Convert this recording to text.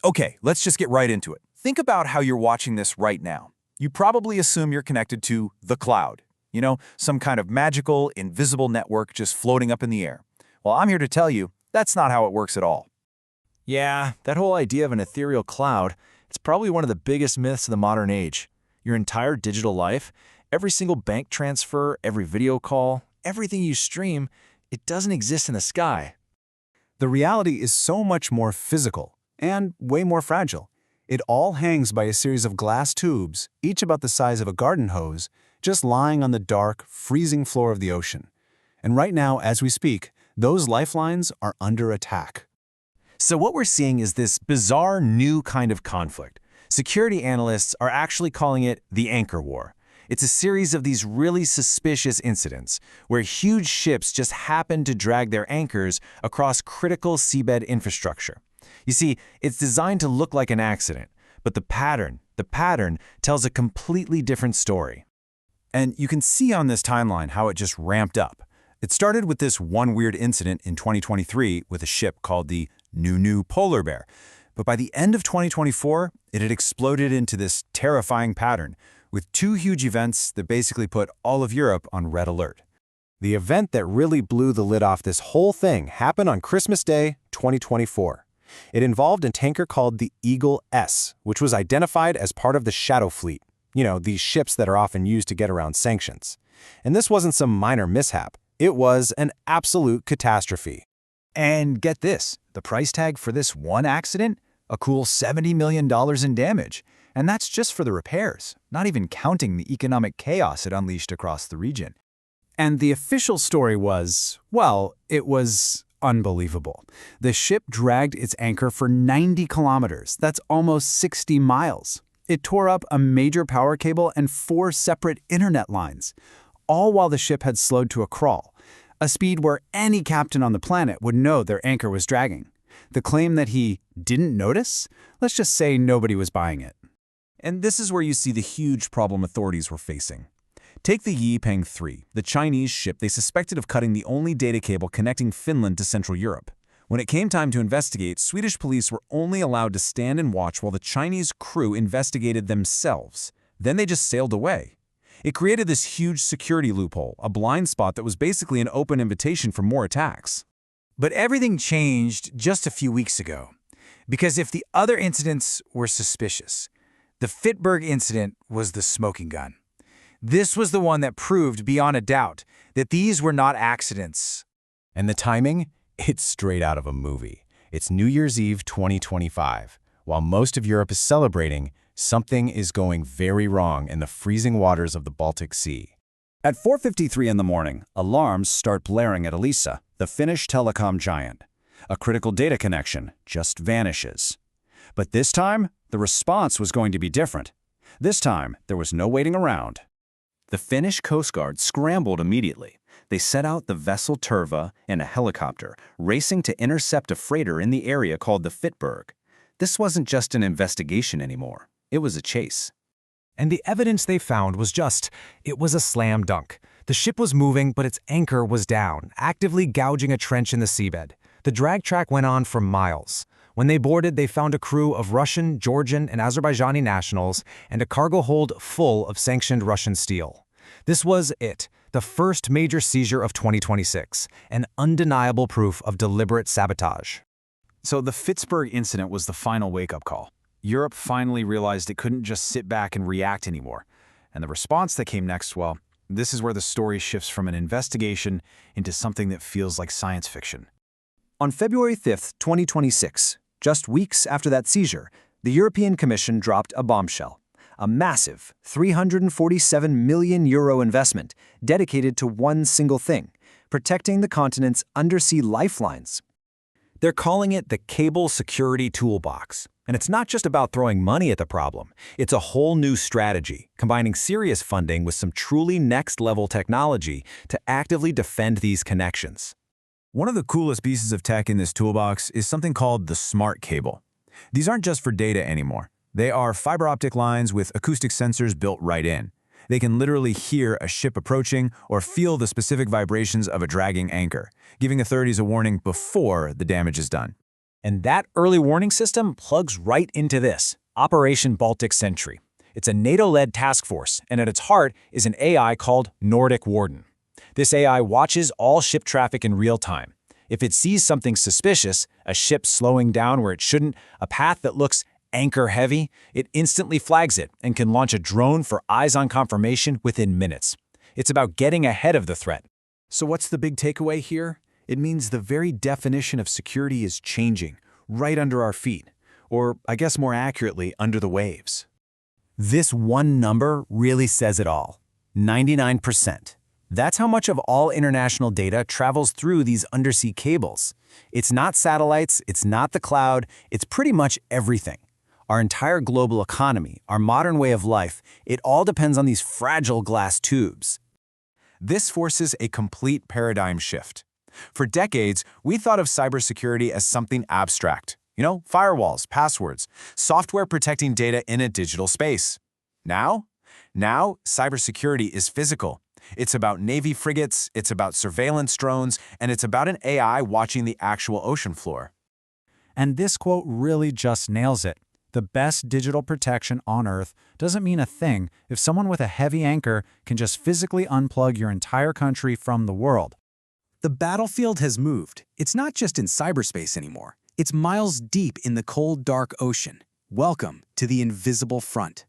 Okay, let's just get right into it. Think about how you're watching this right now. You probably assume you're connected to the cloud. You know, some kind of magical, invisible network just floating up in the air. Well, I'm here to tell you, that's not how it works at all. Yeah, that whole idea of an ethereal cloud, it's probably one of the biggest myths of the modern age. Your entire digital life, every single bank transfer, every video call, everything you stream, it doesn't exist in the sky. The reality is so much more physical and way more fragile. It all hangs by a series of glass tubes, each about the size of a garden hose, just lying on the dark, freezing floor of the ocean. And right now, as we speak, those lifelines are under attack. So what we're seeing is this bizarre new kind of conflict. Security analysts are actually calling it the anchor war. It's a series of these really suspicious incidents where huge ships just happen to drag their anchors across critical seabed infrastructure. You see, it's designed to look like an accident, but the pattern tells a completely different story. And you can see on this timeline how it just ramped up. It started with this one weird incident in 2023 with a ship called the New Polar Bear. But by the end of 2024, it had exploded into this terrifying pattern with two huge events that basically put all of Europe on red alert. The event that really blew the lid off this whole thing happened on Christmas Day, 2024. It involved a tanker called the Eagle S, which was identified as part of the Shadow Fleet. You know, these ships that are often used to get around sanctions. And this wasn't some minor mishap. It was an absolute catastrophe. And get this, the price tag for this one accident? A cool $70 million in damage. And that's just for the repairs, not even counting the economic chaos it unleashed across the region. And the official story was, well, it was unbelievable. The ship dragged its anchor for 90 kilometers. That's almost 60 miles. It tore up a major power cable and 4 separate internet lines, all while the ship had slowed to a crawl, a speed where any captain on the planet would know their anchor was dragging. The claim that he didn't notice? Let's just say nobody was buying it. And this is where you see the huge problem authorities were facing. Take the Yipeng 3, the Chinese ship they suspected of cutting the only data cable connecting Finland to Central Europe. When it came time to investigate, Swedish police were only allowed to stand and watch while the Chinese crew investigated themselves. Then they just sailed away. It created this huge security loophole, a blind spot that was basically an open invitation for more attacks. But everything changed just a few weeks ago. Because if the other incidents were suspicious, the Fitburg incident was the smoking gun. This was the one that proved beyond a doubt that these were not accidents. And the timing? It's straight out of a movie. It's New Year's Eve 2025. While most of Europe is celebrating, something is going very wrong in the freezing waters of the Baltic Sea. At 4:53 in the morning, alarms start blaring at Elisa, the Finnish telecom giant. A critical data connection just vanishes. But this time, the response was going to be different. This time, there was no waiting around. The Finnish Coast Guard scrambled immediately. They set out the vessel Turva and a helicopter, racing to intercept a freighter in the area called the Fitburg. This wasn't just an investigation anymore. It was a chase. And the evidence they found was it was a slam dunk. The ship was moving, but its anchor was down, actively gouging a trench in the seabed. The drag track went on for miles. When they boarded, they found a crew of Russian, Georgian, and Azerbaijani nationals and a cargo hold full of sanctioned Russian steel. This was it, the first major seizure of 2026, an undeniable proof of deliberate sabotage. So the Fitburg incident was the final wake-up call. Europe finally realized it couldn't just sit back and react anymore. And the response that came next, well, this is where the story shifts from an investigation into something that feels like science fiction. On February 5th, 2026, just weeks after that seizure, the European Commission dropped a bombshell. A massive €347 million investment dedicated to one single thing, protecting the continent's undersea lifelines. They're calling it the Cable Security Toolbox. And it's not just about throwing money at the problem. It's a whole new strategy, combining serious funding with some truly next-level technology to actively defend these connections. One of the coolest pieces of tech in this toolbox is something called the smart cable. These aren't just for data anymore. They are fiber optic lines with acoustic sensors built right in. They can literally hear a ship approaching or feel the specific vibrations of a dragging anchor, giving authorities a warning before the damage is done. And that early warning system plugs right into this, Operation Baltic Sentry. It's a NATO-led task force, and at its heart is an AI called Nordic Warden. This AI watches all ship traffic in real time. If it sees something suspicious, a ship slowing down where it shouldn't, a path that looks anchor-heavy, it instantly flags it and can launch a drone for eyes-on confirmation within minutes. It's about getting ahead of the threat. So what's the big takeaway here? It means the very definition of security is changing, right under our feet. Or, I guess more accurately, under the waves. This one number really says it all. 99%. That's how much of all international data travels through these undersea cables. It's not satellites, it's not the cloud, it's pretty much everything. Our entire global economy, our modern way of life, it all depends on these fragile glass tubes. This forces a complete paradigm shift. For decades, we thought of cybersecurity as something abstract. Firewalls, passwords, software protecting data in a digital space. Now, cybersecurity is physical. It's about Navy frigates, it's about surveillance drones, and it's about an AI watching the actual ocean floor. And this quote really just nails it. The best digital protection on Earth doesn't mean a thing if someone with a heavy anchor can just physically unplug your entire country from the world. The battlefield has moved. It's not just in cyberspace anymore. It's miles deep in the cold, dark ocean. Welcome to the invisible front.